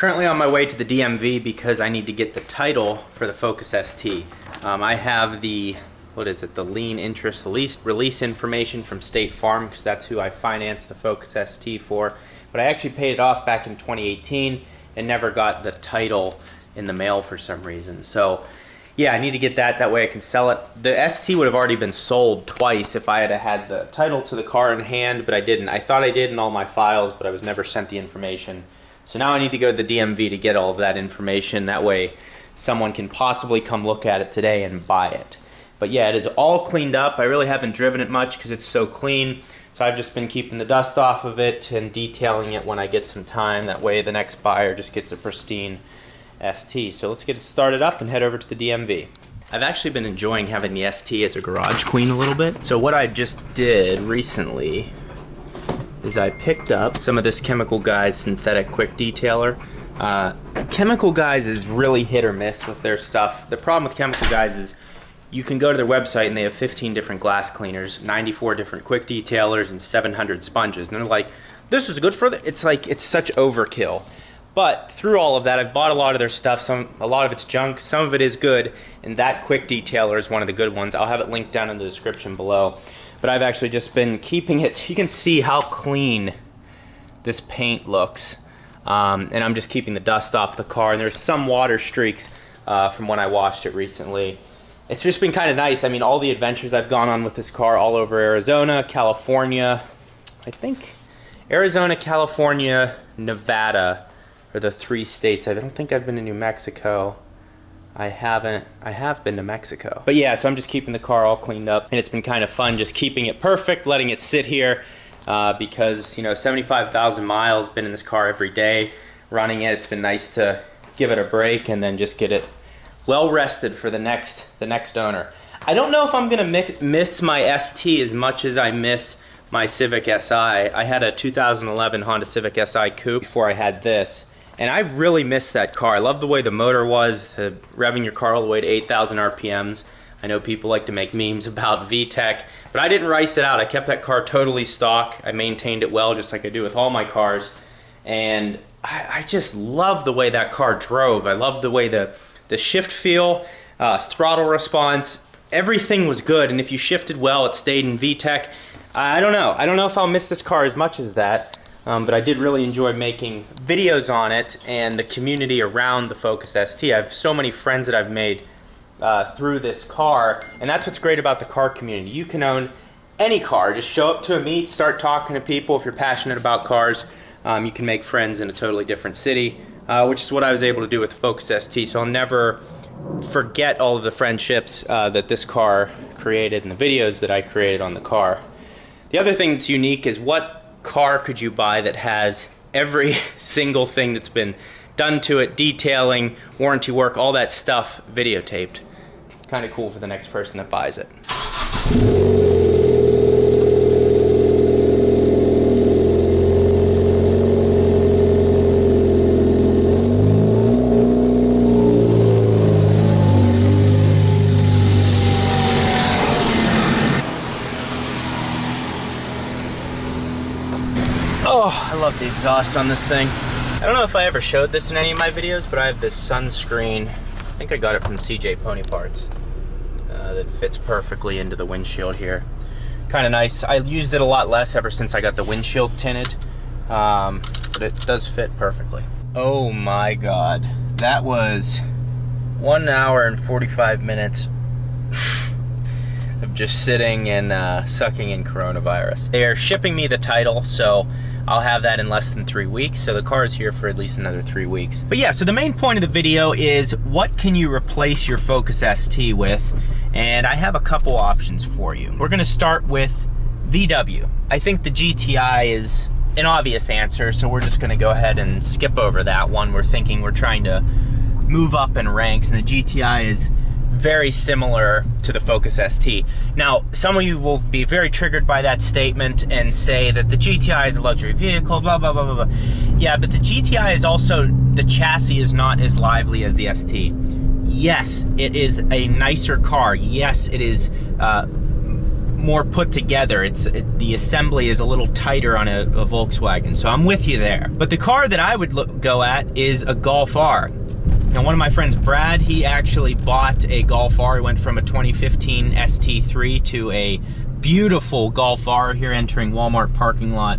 Currently on my way to the DMV because I need to get the title for the Focus ST. I have the, the lien interest release information from State Farm because that's who I financed the Focus ST for. But I actually paid it off back in 2018 and never got the title in the mail for some reason. So yeah, I need to get that. That way I can sell it. The ST would have already been sold twice if I had the title to the car in hand, but I didn't. I thought I did in all my files, but I was never sent the information. So now I need to go to the DMV to get all of that information. That way someone can possibly come look at it today and buy it. But yeah, it is all cleaned up. I really haven't driven it much because it's so clean. So I've just been keeping the dust off of it and detailing it when I get some time. That way the next buyer just gets a pristine ST. So let's get it started up and head over to the DMV. I've actually been enjoying having the ST as a garage queen a little bit. So what I just did recently is I picked up some of this Chemical Guys synthetic quick detailer. Chemical Guys is really hit or miss with their stuff. The problem with Chemical Guys is you can go to their website and they have 15 different glass cleaners, 94 different quick detailers, and 700 sponges. And they're like, this is good for the, it's like, it's such overkill. But through all of that, I've bought a lot of their stuff. A lot of it's junk, some of it is good, and that quick detailer is one of the good ones. I'll have it linked down in the description below. But I've actually just been keeping it. You can see how clean this paint looks. And I'm just keeping the dust off the car. And there's some water streaks from when I washed it recently. It's just been kind of nice. I mean, all the adventures I've gone on with this car all over Arizona, California, I think Arizona, California, Nevada are the 3 states. I don't think I've been to New Mexico. I have been to Mexico. But yeah, so I'm just keeping the car all cleaned up, and it's been kind of fun just keeping it perfect, letting it sit here, because, you know, 75,000 miles, been in this car every day, running it. It's been nice to give it a break and then just get it well rested for the next owner. I don't know if I'm gonna miss my ST as much as I miss my Civic Si. I had a 2011 Honda Civic Si Coupe before I had this. And I really miss that car. I love the way the motor was, revving your car all the way to 8,000 RPMs. I know people like to make memes about VTEC, but I didn't rice it out. I kept that car totally stock. I maintained it well, just like I do with all my cars. And I just love the way that car drove. I love the way the shift feel, throttle response, everything was good. And if you shifted well, it stayed in VTEC. I don't know. I don't know if I'll miss this car as much as that. But I did really enjoy making videos on it and the community around the Focus ST. I have so many friends that I've made through this car, and that's what's great about the car community. You can own any car. Just show up to a meet, start talking to people. If you're passionate about cars, you can make friends in a totally different city, which is what I was able to do with the Focus ST. So I'll never forget all of the friendships that this car created and the videos that I created on the car. The other thing that's unique is what car could you buy that has every single thing that's been done to it, detailing, warranty work, all that stuff videotaped. Kind of cool for the next person that buys it. Oh, I love the exhaust on this thing. I don't know if I ever showed this in any of my videos, but I have this sunscreen. I think I got it from CJ Pony Parts. That fits perfectly into the windshield here. Kind of nice. I used it a lot less ever since I got the windshield tinted, but it does fit perfectly. Oh my God. That was 1 hour and 45 minutes of just sitting and sucking in coronavirus. They are shipping me the title, so I'll have that in less than 3 weeks, so the car is here for at least another 3 weeks. But yeah, so the main point of the video is what can you replace your Focus ST with? And I have a couple options for you. We're gonna start with VW. I think the GTI is an obvious answer, so we're just gonna go ahead and skip over that one. We're trying to move up in ranks, and the GTI is very similar to the Focus ST. Now, some of you will be very triggered by that statement and say that the GTI is a luxury vehicle, blah, blah, blah, blah, blah. Yeah, but the GTI is also, the chassis is not as lively as the ST. Yes, it is a nicer car. Yes, it is more put together. The assembly is a little tighter on a Volkswagen, so I'm with you there. But the car that I would go at is a Golf R. Now, one of my friends, Brad, he actually bought a Golf R. He went from a 2015 ST3 to a beautiful Golf R here entering Walmart parking lot.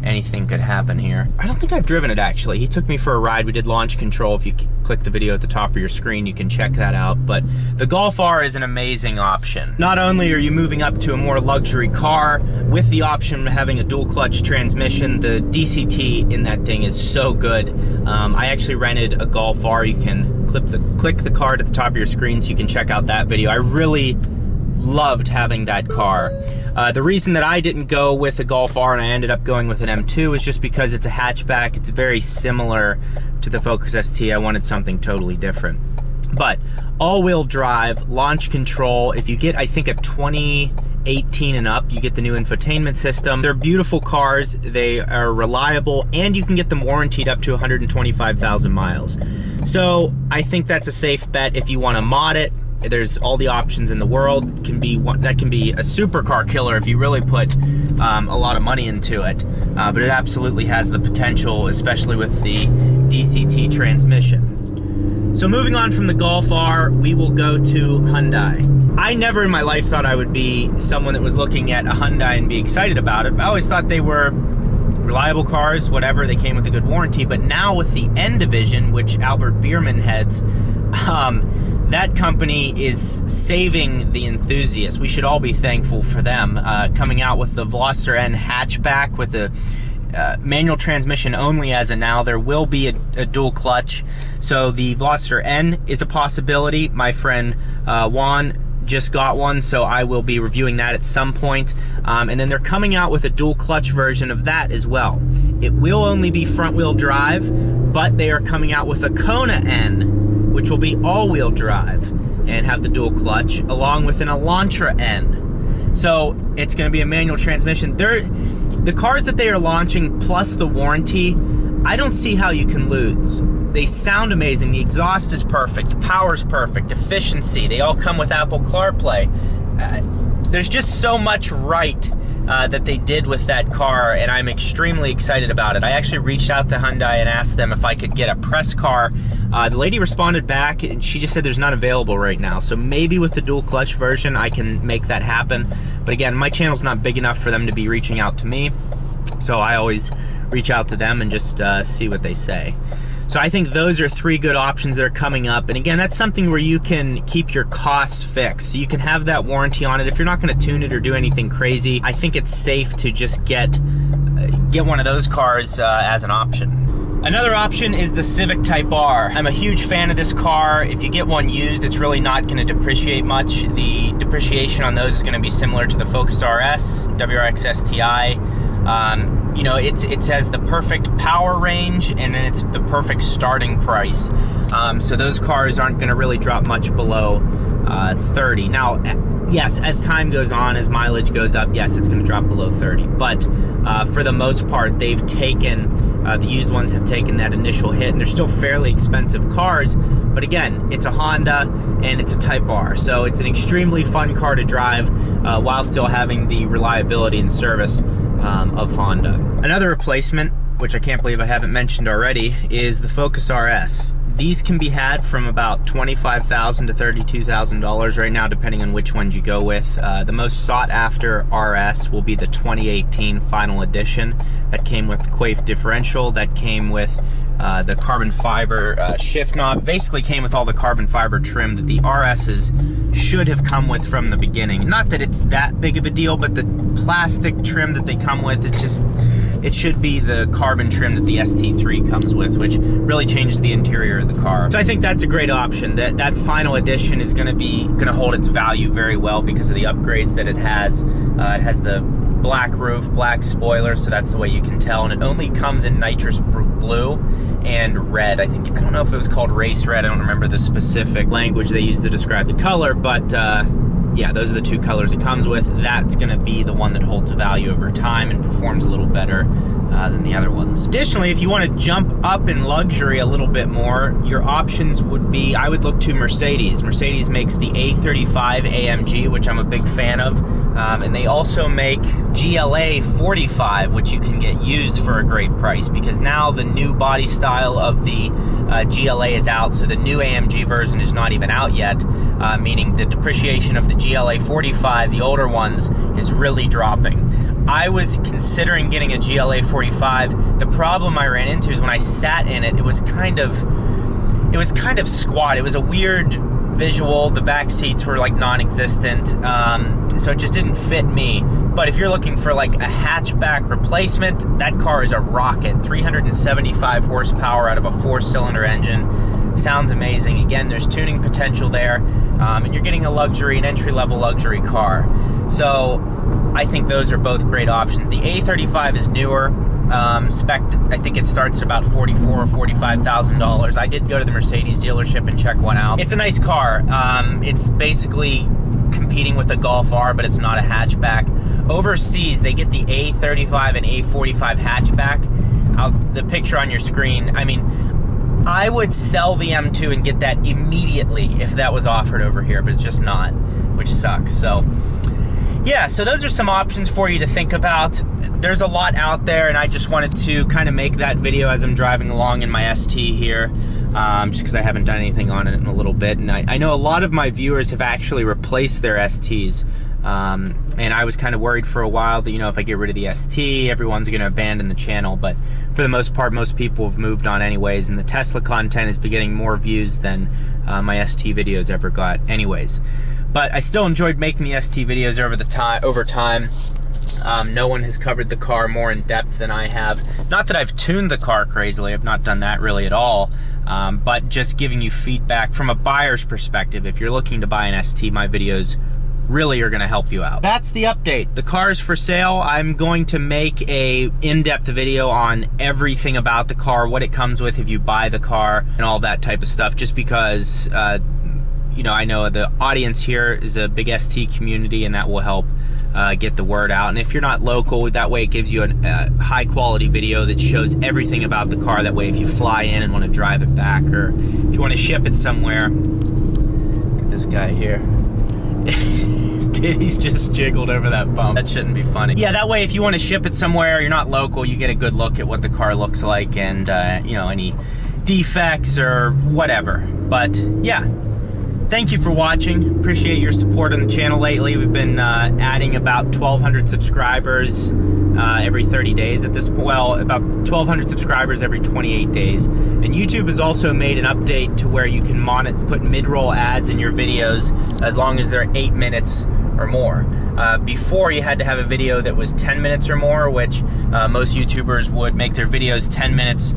Anything could happen here. I don't think I've driven it, actually. He took me for a ride. We did launch control. If you click the video at the top of your screen, you can check that out. But the Golf R is an amazing option. Not only are you moving up to a more luxury car with the option of having a dual clutch transmission, the DCT in that thing is so good. I actually rented a Golf R. You can click the card at the top of your screen so you can check out that video. I really loved having that car. The reason that I didn't go with a Golf R and I ended up going with an M2 is just because it's a hatchback. It's very similar to the Focus ST. I wanted something totally different. But all-wheel drive, launch control, if you get, I think, a 2018 and up, you get the new infotainment system. They're beautiful cars, they are reliable, and you can get them warranted up to 125,000 miles. So I think that's a safe bet if you want to mod it. There's all the options in the world. That can be a supercar killer if you really put a lot of money into it. But it absolutely has the potential, especially with the DCT transmission. So moving on from the Golf R, we will go to Hyundai. I never in my life thought I would be someone that was looking at a Hyundai and be excited about it. I always thought they were reliable cars, whatever, they came with a good warranty. But now with the N division, which Albert Bierman heads, that company is saving the enthusiasts. We should all be thankful for them. Coming out with the Veloster N hatchback with the manual transmission only as of now. There will be a dual clutch. So the Veloster N is a possibility. My friend Juan just got one, so I will be reviewing that at some point. And then they're coming out with a dual clutch version of that as well. It will only be front wheel drive, but they are coming out with a Kona N, which will be all-wheel drive and have the dual clutch, along with an Elantra N. So it's going to be a manual transmission. The cars that they are launching, plus the warranty, I don't see how you can lose. They sound amazing. The exhaust is perfect. The power's perfect. Efficiency. They all come with Apple CarPlay. There's just so much right that they did with that car, and I'm extremely excited about it. I actually reached out to Hyundai and asked them if I could get a press car. The lady responded back, and she just said there's none available right now. So maybe with the dual clutch version, I can make that happen. But again, my channel's not big enough for them to be reaching out to me. So I always reach out to them and just see what they say. So I think those are three good options that are coming up. And again, that's something where you can keep your costs fixed. So you can have that warranty on it. If you're not gonna tune it or do anything crazy, I think it's safe to just get one of those cars as an option. Another option is the Civic Type R. I'm a huge fan of this car. If you get one used, it's really not gonna depreciate much. The depreciation on those is gonna be similar to the Focus RS, WRX STI. You know, it has the perfect power range, and then it's the perfect starting price. So those cars aren't going to really drop much below 30. Now, yes, as time goes on, as mileage goes up, yes, it's going to drop below 30. But for the most part, they've taken, the used ones have taken that initial hit, and they're still fairly expensive cars. But again, it's a Honda, and it's a Type R. So it's an extremely fun car to drive while still having the reliability and service of Honda. Another replacement, which I can't believe I haven't mentioned already, is the Focus RS. These can be had from about $25,000 to $32,000 right now, depending on which ones you go with. The most sought after RS will be the 2018 Final Edition. That came with the Quaife differential, that came with the carbon fiber shift knob, basically came with all the carbon fiber trim that the RSs should have come with from the beginning. Not that it's that big of a deal, but the plastic trim that they come with, it should be the carbon trim that the ST3 comes with, which really changes the interior of the car. So I think that's a great option. That Final Edition is gonna hold its value very well because of the upgrades that it has. It has the black roof, black spoiler, so that's the way you can tell, and it only comes in nitrous blue and red. I don't know if it was called race red. I don't remember the specific language they used to describe the color, but yeah, those are the two colors it comes with. That's gonna be the one that holds value over time and performs a little better than the other ones. Additionally, if you want to jump up in luxury a little bit more, your options would be, I would look to Mercedes. Mercedes makes the A35 AMG, which I'm a big fan of, and they also make GLA 45, which you can get used for a great price, because now the new body style of the GLA is out, so the new AMG version is not even out yet, meaning the depreciation of the GLA 45, the older ones, is really dropping. I was considering getting a GLA 45. The problem I ran into is when I sat in it, it was kind of squat. It was a weird visual. The back seats were like non-existent, so it just didn't fit me. But if you're looking for like a hatchback replacement, that car is a rocket. 375 horsepower out of a 4-cylinder engine. Sounds amazing. Again, there's tuning potential there, and you're getting an entry-level luxury car. So I think those are both great options. The A35 is newer. Spec, I think it starts at about $44,000 or $45,000. I did go to the Mercedes dealership and check one out. It's a nice car. It's basically competing with a Golf R, but it's not a hatchback. Overseas, they get the A35 and A45 hatchback. The picture on your screen, I mean, I would sell the M2 and get that immediately if that was offered over here, but it's just not, which sucks. So yeah, so those are some options for you to think about. There's a lot out there, and I just wanted to kind of make that video as I'm driving along in my ST here, just because I haven't done anything on it in a little bit. And I know a lot of my viewers have actually replaced their STs, and I was kind of worried for a while that, you know, if I get rid of the ST, everyone's going to abandon the channel. But for the most part, most people have moved on anyways, and the Tesla content is getting more views than my ST videos ever got anyways. But I still enjoyed making the ST videos over time. No one has covered the car more in depth than I have. Not that I've tuned the car crazily, I've not done that really at all, but just giving you feedback from a buyer's perspective. If you're looking to buy an ST, my videos really are gonna help you out. That's the update. The car is for sale. I'm going to make a in-depth video on everything about the car, what it comes with if you buy the car, and all that type of stuff, just because you know, I know the audience here is a big ST community, and that will help get the word out. And if you're not local, that way it gives you a high quality video that shows everything about the car. That way if you fly in and want to drive it back, or if you want to ship it somewhere. Look at this guy here. He's just jiggled over that bump. That shouldn't be funny. Yeah, that way if you want to ship it somewhere, you're not local, you get a good look at what the car looks like, and you know, any defects or whatever. But yeah, thank you for watching. Appreciate your support on the channel lately. We've been adding about 1,200 subscribers every 30 days at this point. Well, about 1,200 subscribers every 28 days. And YouTube has also made an update to where you can put mid-roll ads in your videos as long as they're 8 minutes or more. Before, you had to have a video that was 10 minutes or more, which most YouTubers would make their videos 10 minutes,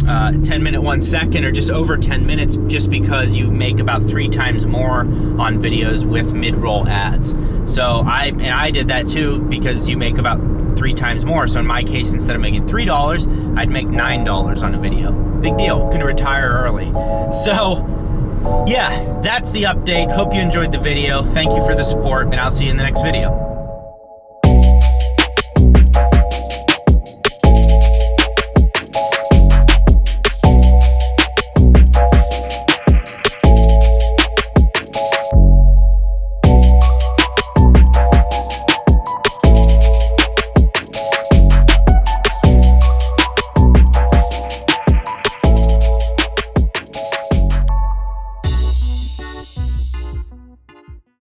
10 minute 1 second, or just over 10 minutes, just because you make about 3 times more on videos with mid-roll ads. So I did that too, because you make about 3 times more. So in my case, instead of making $3, I'd make $9 on a video. Big deal. Gonna retire early. So yeah, that's the update. Hope you enjoyed the video. Thank you for the support, and I'll see you in the next video.